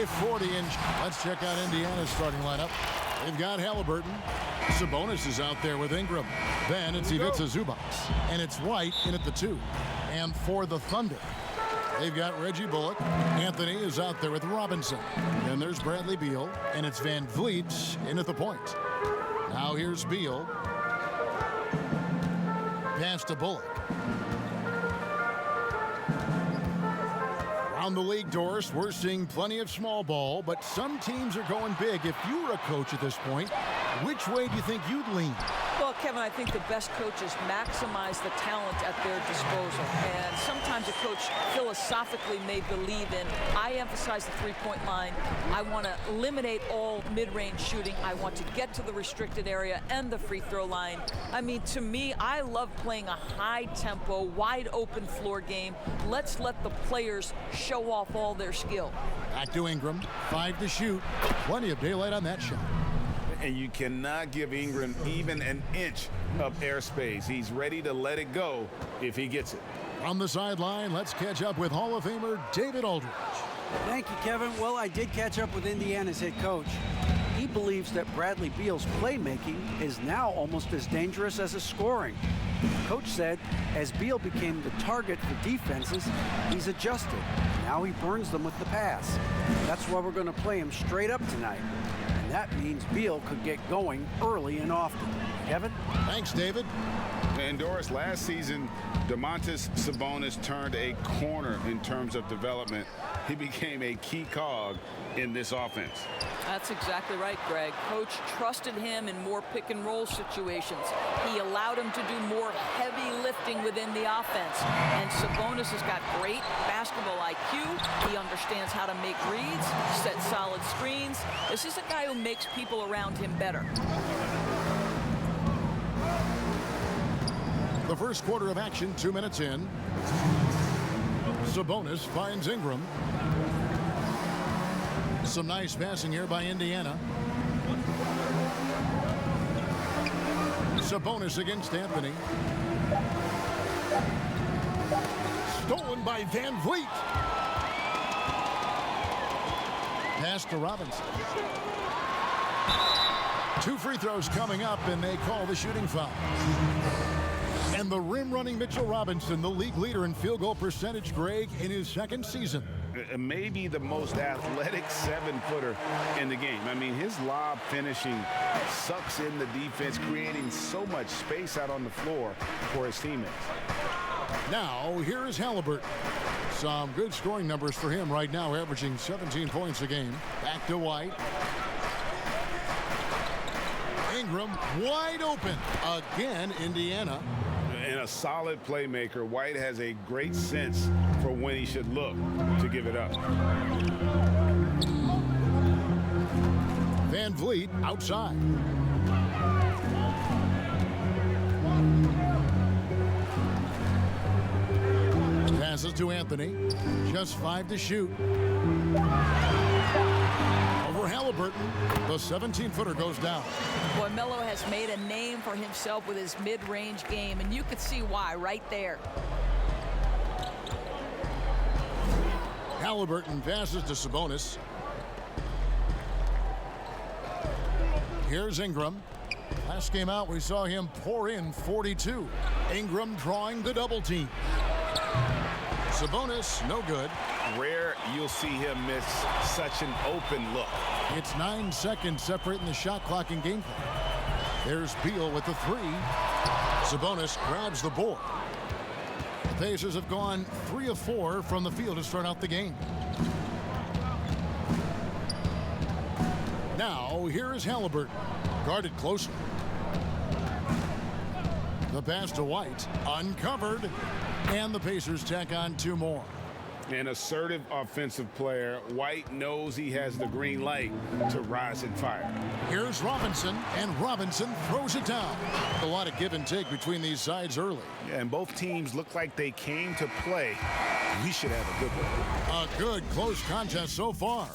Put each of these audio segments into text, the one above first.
a 40-inch. Let's check out Indiana's starting lineup. They've got Halliburton. Sabonis is out there with Ingram. Then it's Ivica Zubac. And it's White in at the 2. And for the Thunder, they've got Reggie Bullock. Anthony is out there with Robinson. Then there's Bradley Beal. And it's Van Vliet in at the point. Now here's Beal. Pass to Bullock. Around the league, Doris, we're seeing plenty of small ball, but some teams are going big. If you were a coach at this point, which way do you think you'd lean? Well, Kevin, I think the best coaches maximize the talent at their disposal. And sometimes a coach philosophically may believe in, I emphasize the three-point line. I want to eliminate all mid-range shooting. I want to get to the restricted area and the free throw line. I mean, to me, I love playing a high-tempo, wide-open floor game. Let's let the players show off all their skill. Back to Ingram. 5 to shoot. Plenty of daylight on that shot. And you cannot give Ingram even an inch of airspace. He's ready to let it go if he gets it. On the sideline, let's catch up with Hall of Famer David Aldridge. Thank you, Kevin. Well, I did catch up with Indiana's head coach. He believes that Bradley Beal's playmaking is now almost as dangerous as his scoring. Coach said as Beal became the target for defenses, he's adjusted. Now he burns them with the pass. That's why we're going to play him straight up tonight. And that means Beal could get going early and often. Kevin? Thanks, David. And Doris, last season, Domantas Sabonis turned a corner in terms of development. He became a key cog in this offense. That's exactly right, Greg. Coach trusted him in more pick-and-roll situations. He allowed him to do more heavy lifting within the offense. And Sabonis has got great basketball IQ. He understands how to make reads, set solid screens. This is a guy who makes people around him better. The first quarter of action, 2 minutes in. Sabonis finds Ingram. Some nice passing here by Indiana. Sabonis against Anthony. Stolen by Van Vliet. Pass to Robinson. 2 free throws coming up, and they call the shooting foul. And the rim-running Mitchell Robinson, the league leader in field goal percentage, Greg, in his second season. Maybe the most athletic 7-footer in the game. I mean, his lob finishing sucks in the defense, creating so much space out on the floor for his teammates. Now, here is Halliburton. Some good scoring numbers for him right now, averaging 17 points a game. Back to White. Ingram wide open. Again, Indiana. And a solid playmaker, White has a great sense for when he should look to give it up. Van Vliet outside. Passes to Anthony. Just 5 to shoot. Over Halliburton. The 17-footer goes down. Boy, Melo has made a name for himself with his mid-range game, and you could see why right there. Halliburton passes to Sabonis. Here's Ingram. Last game out, we saw him pour in 42. Ingram drawing the double team. Sabonis, no good. Rare you'll see him miss such an open look. It's 9 seconds separating the shot clock and game clock. There's Beal with the 3. Sabonis grabs the board. The Pacers have gone 3 of 4 from the field to start out the game. Now, here is Halliburton, guarded closely. The pass to White, uncovered, and the Pacers tack on 2 more. An assertive offensive player. White knows he has the green light to rise and fire. Here's Robinson, and Robinson throws it down. A lot of give and take between these sides early. Yeah, and both teams look like they came to play. We should have a good one. A good close contest so far.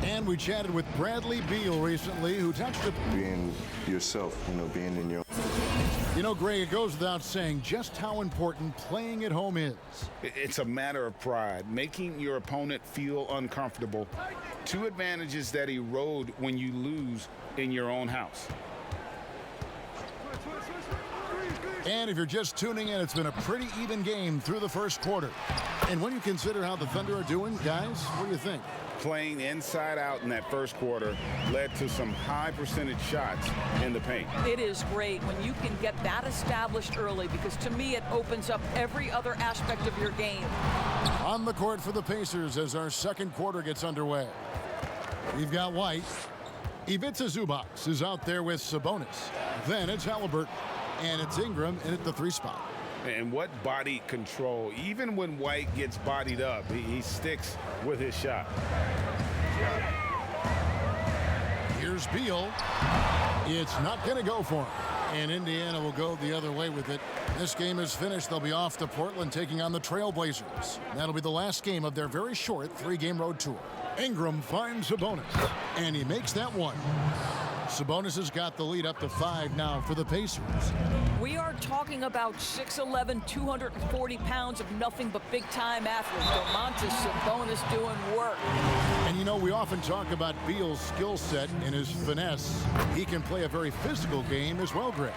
And we chatted with Bradley Beal recently, who touched it. Being yourself, being in your You know, Greg, it goes without saying just how important playing at home is. It's a matter of pride, making your opponent feel uncomfortable. Two advantages that erode when you lose in your own house. And if you're just tuning in, it's been a pretty even game through the first quarter. And when you consider how the Thunder are doing, guys, what do you think? Playing inside out in that first quarter led to some high percentage shots in the paint. It is great when you can get that established early, because to me it opens up every other aspect of your game. On the court for the Pacers as our second quarter gets underway. We've got White. Ivica Zubac is out there with Sabonis. Then it's Halliburton. And it's Ingram in at the 3 spot. And what body control. Even when White gets bodied up, he sticks with his shot. Here's Beal. It's not going to go for him. And Indiana will go the other way with it. This game is finished. They'll be off to Portland taking on the Trailblazers. That'll be the last game of their very short 3-game road tour. Ingram finds Sabonis, and he makes that one. Sabonis has got the lead up to 5 now for the Pacers. We are talking about 6'11", 240 pounds of nothing but big-time athletes. Domantas Sabonis doing work. And you know, we often talk about Beal's skill set and his finesse. He can play a very physical game as well, Greg.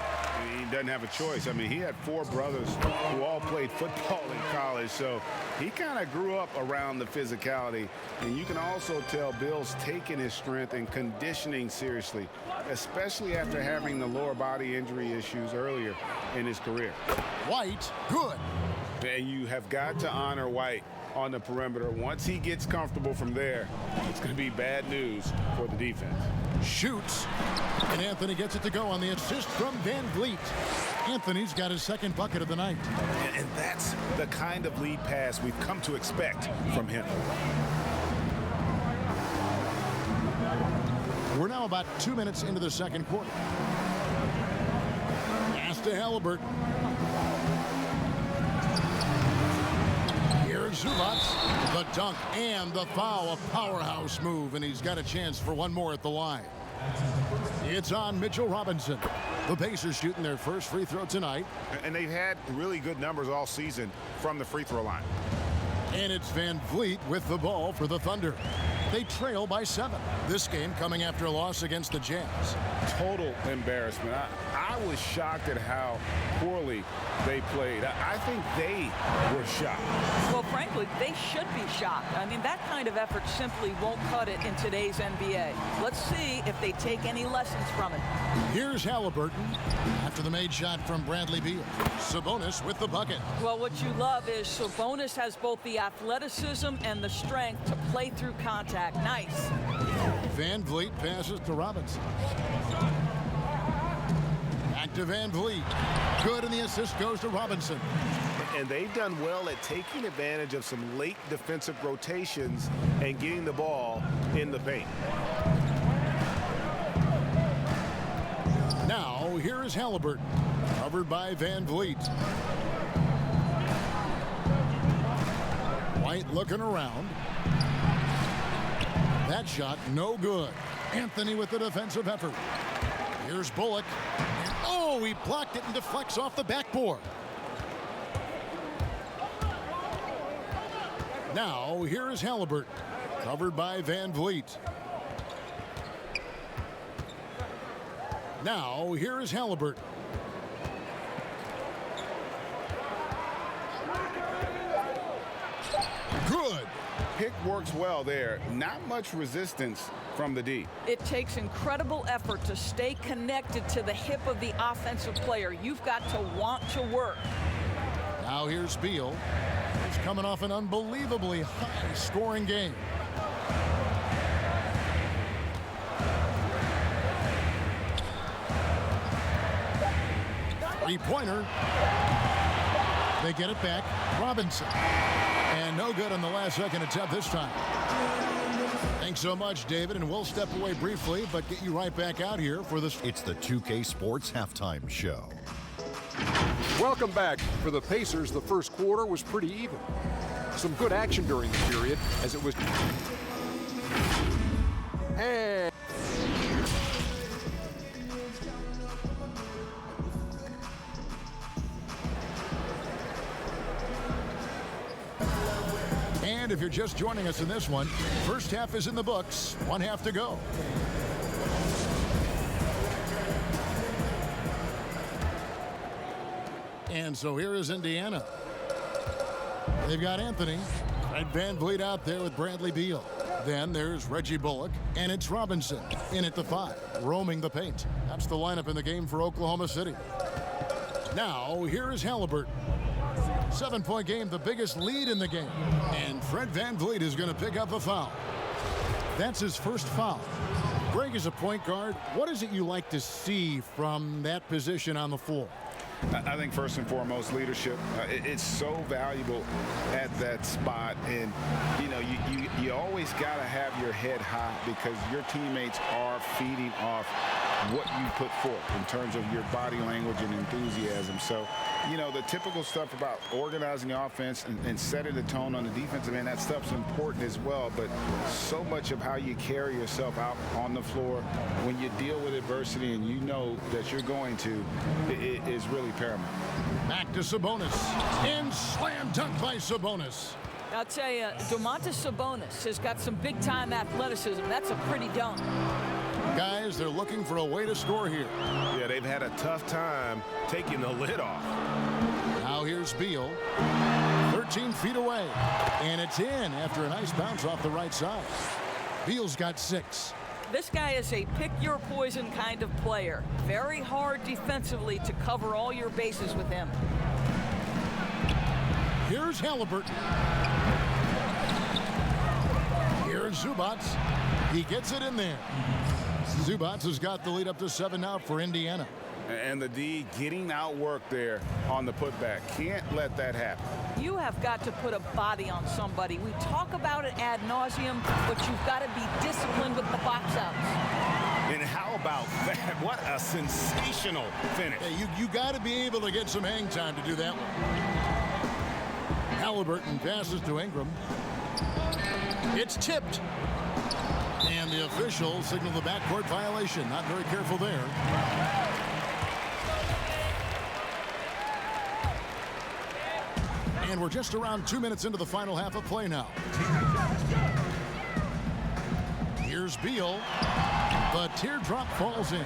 He doesn't have a choice. I mean, he had 4 brothers who all played football in college, so he kind of grew up around the physicality. And you can also tell Bill's taking his strength and conditioning seriously, especially after having the lower body injury issues earlier in his career. White, good. And you have got to honor White on the perimeter. Once he gets comfortable from there, it's going to be bad news for the defense. Shoots, and Anthony gets it to go on the assist from Van Vliet. Anthony's got his second bucket of the night. And that's the kind of lead pass we've come to expect from him. We're now about 2 minutes into the second quarter. Pass to Halliburton. Here's Zubac, the dunk and the foul, a powerhouse move, and he's got a chance for one more at the line. It's on Mitchell Robinson. The Pacers shooting their first free throw tonight. And they've had really good numbers all season from the free throw line. And it's Van Vliet with the ball for the Thunder. They trail by 7. This game coming after a loss against the Jazz. Total embarrassment. I was shocked at how poorly they played. I think they were shocked. Well, frankly, they should be shocked. I mean, that kind of effort simply won't cut it in today's NBA. Let's see if they take any lessons from it. Here's Halliburton after the made shot from Bradley Beal. Sabonis with the bucket. Well, what you love is Sabonis has both the athleticism and the strength to play through contact. Nice. Van Vliet passes to Robinson. Back to Van Vliet. Good, and the assist goes to Robinson. And they've done well at taking advantage of some late defensive rotations and getting the ball in the paint. Now, here is Halliburton, covered by Van Vliet. White looking around. That shot, no good. Anthony with the defensive effort. Here's Bullock. And, oh, he blocked it and deflects off the backboard. Now, here is Halliburton, covered by Van Vliet. Now, here is Halliburton. Good. Pick works well there. Not much resistance from the D. It takes incredible effort to stay connected to the hip of the offensive player. You've got to want to work. Now here's Beal. He's coming off an unbelievably high-scoring game. Three-pointer. They get it back. Robinson. And no good on the last-second attempt this time. Thanks so much, David, and we'll step away briefly, but get you right back out here for this. It's the 2K Sports Halftime Show. Welcome back. For the Pacers, the first quarter was pretty even. Some good action during the period as it was. And And if you're just joining us in this one, first half is in the books, one half to go. And so here is Indiana. They've got Anthony and Van Vliet out there with Bradley Beal. Then there's Reggie Bullock, and it's Robinson in at the 5, roaming the paint. That's the lineup in the game for Oklahoma City. Now, here is Halliburton. 7-point game, the biggest lead in the game. And Fred Van Vliet is going to pick up a foul. That's his first foul. Greg, is a point guard, what is it you like to see from that position on the floor? I think first and foremost, leadership. It's so valuable at that spot, and you always got to have your head high because your teammates are feeding off what you put forth in terms of your body language and enthusiasm. So, the typical stuff about organizing the offense and setting the tone on the defensive end, that stuff's important as well. But so much of how you carry yourself out on the floor when you deal with adversity and you know that you're going to, it is really paramount. Back to Sabonis. And slam dunk by Sabonis. I'll tell you, Domantas Sabonis has got some big-time athleticism. That's a pretty dunk. Guys, they're looking for a way to score here. Yeah, they've had a tough time taking the lid off. Now here's Beal. 13 feet away. And it's in after a nice bounce off the right side. Beal's got 6. This guy is a pick-your-poison kind of player. Very hard defensively to cover all your bases with him. Here's Halliburton. Here's Zubats. He gets it in there. Zubats has got the lead up to 7 now for Indiana. And the D getting outworked there on the putback. Can't let that happen. You have got to put a body on somebody. We talk about it ad nauseum, but you've got to be disciplined with the box outs. And how about that? What a sensational finish. Hey, you got to be able to get some hang time to do that one. Halliburton passes to Ingram. It's tipped. And the official signaled the backcourt violation. Not very careful there. And we're just around 2 minutes into the final half of play now. Here's Beal. The teardrop falls in.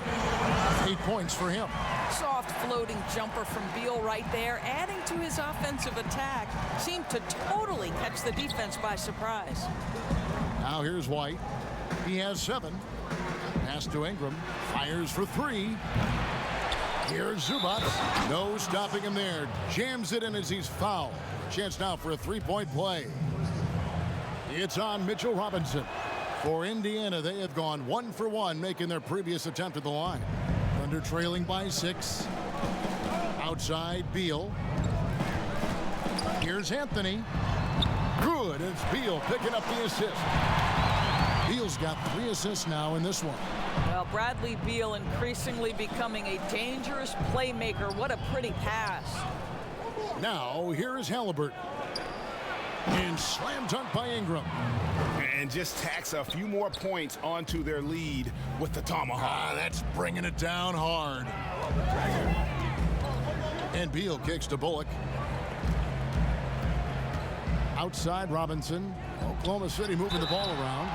8 points for him. Soft floating jumper from Beal right there, adding to his offensive attack. Seemed to totally catch the defense by surprise. Now here's White. He has 7. Pass to Ingram. Fires for 3. Here's Zubats. No stopping him there. Jams it in as he's fouled. Chance now for a 3-point play. It's on Mitchell Robinson. For Indiana, they have gone 1 for 1, making their previous attempt at the line. Thunder trailing by 6. Outside, Beal. Here's Anthony. Good. It's Beal picking up the assist. Beal's got 3 assists now in this one. Well, Bradley Beal increasingly becoming a dangerous playmaker. What a pretty pass. Now, here is Halliburton. And slam dunk by Ingram. And just tacks a few more points onto their lead with the tomahawk. That's bringing it down hard. And Beal kicks to Bullock. Outside Robinson. Oklahoma City moving the ball around.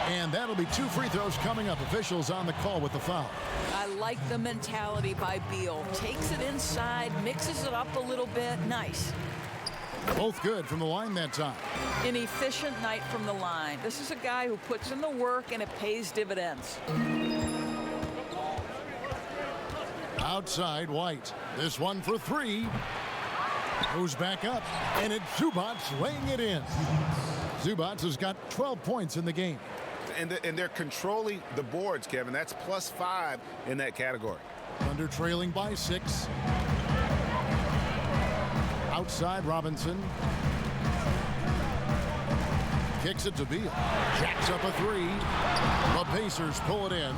And that'll be 2 free throws coming up. Officials on the call with the foul. I like the mentality by Beal. Takes it inside, mixes it up a little bit. Nice. Both good from the line that time. An efficient night from the line. This is a guy who puts in the work and it pays dividends. Outside White. This one for 3. Goes back up. And it's Zubats laying it in. Zubats has got 12 points in the game. And they're controlling the boards, Kevin. That's +5 in that category. Thunder trailing by 6. Outside Robinson. Kicks it to Beal. Jacks up a 3. The Pacers pull it in.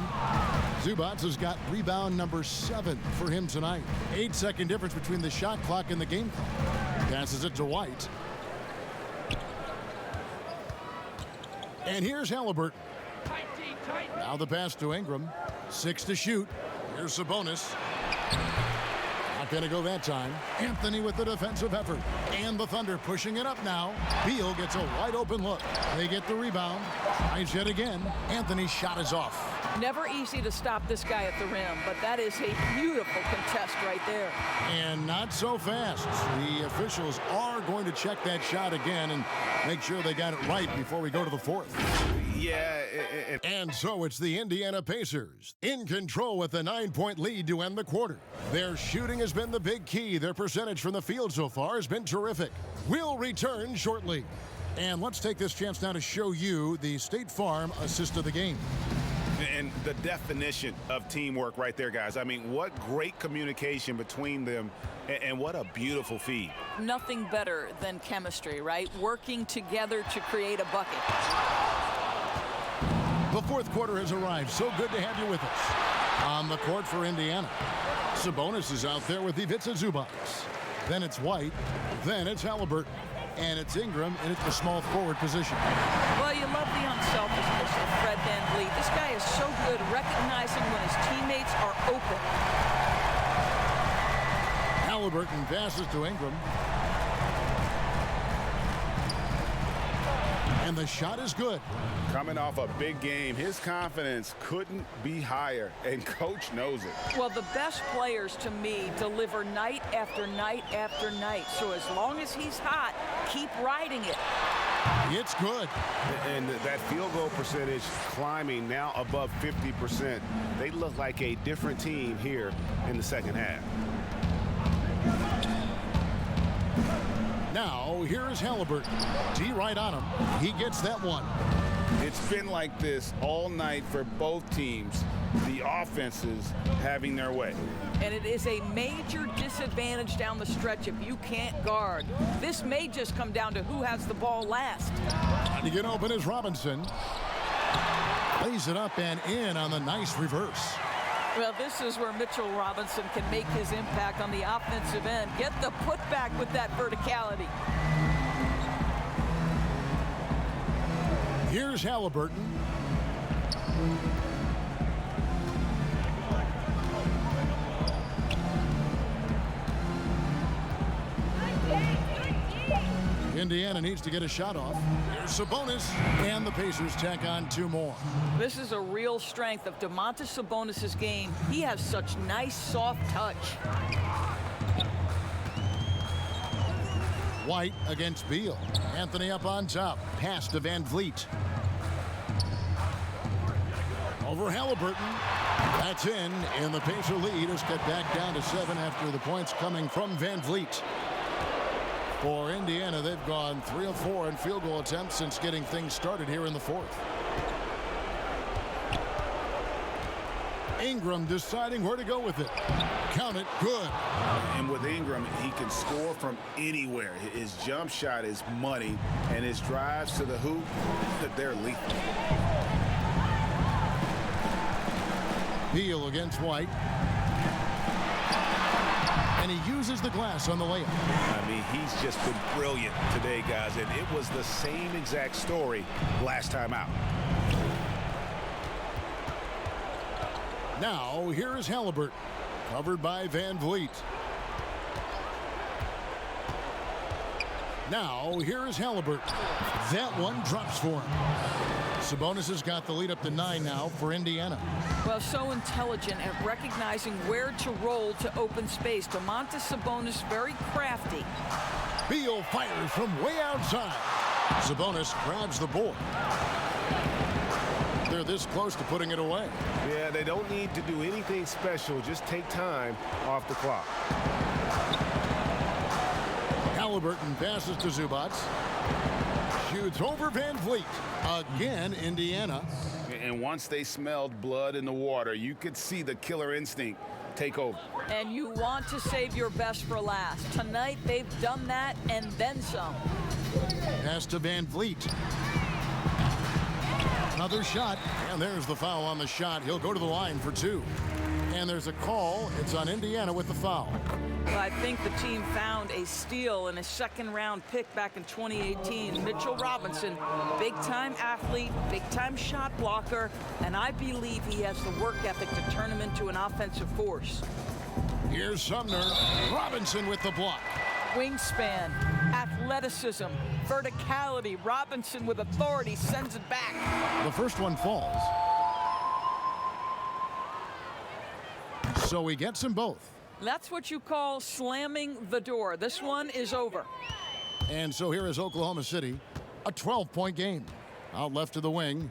Zubats has got rebound number 7 for him tonight. 8-second difference between the shot clock and the game clock. Passes it to White. And here's Halliburton. Now the pass to Ingram. 6 to shoot. Here's Sabonis. Knocked going to go that time. Anthony with the defensive effort. And the Thunder pushing it up now. Beal gets a wide open look. They get the rebound. Tries yet again. Anthony's shot is off. Never easy to stop this guy at the rim, but that is a beautiful contest right there. And not so fast. The officials are going to check that shot again and make sure they got it right before we go to the fourth. Yeah. And so it's the Indiana Pacers in control with a 9-point lead to end the quarter. Their shooting has been the big key. Their percentage from the field so far has been terrific. We'll return shortly. And let's take this chance now to show you the State Farm assist of the game. And the definition of teamwork right there, guys. I mean, what great communication between them, and what a beautiful feed. Nothing better than chemistry, right? Working together to create a bucket. The fourth quarter has arrived. So good to have you with us. On the court for Indiana, Sabonis is out there with Ivica Zubac. Then it's White. Then it's Halliburton. And it's Ingram in the small forward position. Well, you love the unselfishness of Fred VanVleet. This guy is so good recognizing when his teammates are open. Halliburton passes to Ingram. And the shot is good. Coming off a big game, his confidence couldn't be higher, and coach knows it. Well, the best players to me deliver night after night after night. So as long as he's hot, keep riding it. It's good. And that field goal percentage climbing now above 50%. They look like a different team here in the second half. Now, here is Halliburton. D right on him. He gets that one. It's been like this all night for both teams. The offenses having their way. And it is a major disadvantage down the stretch if you can't guard. This may just come down to who has the ball last. To get open is Robinson. Lays it up and in on the nice reverse. Well, this is where Mitchell Robinson can make his impact on the offensive end. Get the putback with that verticality. Here's Halliburton. Indiana needs to get a shot off. Here's Sabonis, and the Pacers tack on two more. This is a real strength of Domantas Sabonis' game. He has such nice, soft touch. White against Beal. Anthony up on top. Pass to VanVleet. Over Halliburton. That's in, and the Pacer lead is cut back down to 7 after the points coming from VanVleet. For Indiana, they've gone 3 of 4 in field goal attempts since getting things started here in the fourth. Ingram deciding where to go with it. Count it, good. And with Ingram, he can score from anywhere. His jump shot is money, and his drives to the hoop, they're lethal. Beal against White. And he uses the glass on the layup. I mean, he's just been brilliant today, guys, and it was the same exact story last time out. Now, here is Halliburton, covered by VanVleet. Now, here is Halliburton. That one drops for him. Sabonis has got the lead up to 9 now for Indiana. Well, so intelligent at recognizing where to roll to open space. Domantas Sabonis very crafty. Beal fires from way outside. Sabonis grabs the board. They're this close to putting it away. Yeah, they don't need to do anything special. Just take time off the clock. Halliburton passes to Zubac. Shoots over VanVleet. Again, Indiana. And once they smelled blood in the water, you could see the killer instinct take over. And you want to save your best for last. Tonight, they've done that and then some. Pass to VanVleet. Another shot, and there's the foul on the shot. He'll go to the line for 2. And there's a call. It's on Indiana with the foul. Well, I think the team found a steal in a second-round pick back in 2018. Mitchell Robinson, big-time athlete, big-time shot blocker, and I believe he has the work ethic to turn him into an offensive force. Here's Sumner. Robinson with the block. Wingspan, athleticism, verticality. Robinson with authority sends it back. The first one falls. So he gets them both. That's what you call slamming the door. This one is over. And so here is Oklahoma City, a 12-point game. Out left to the wing.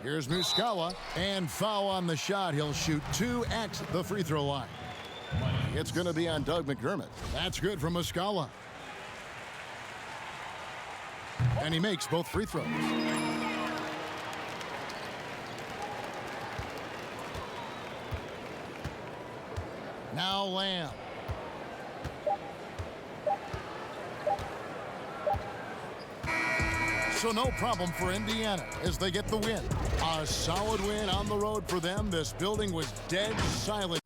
Here's Muscala, and foul on the shot. He'll shoot 2 at the free throw line. It's going to be on Doug McDermott. That's good from Muscala. And he makes both free throws. Now Lamb. So no problem for Indiana as they get the win. A solid win on the road for them. This building was dead silent.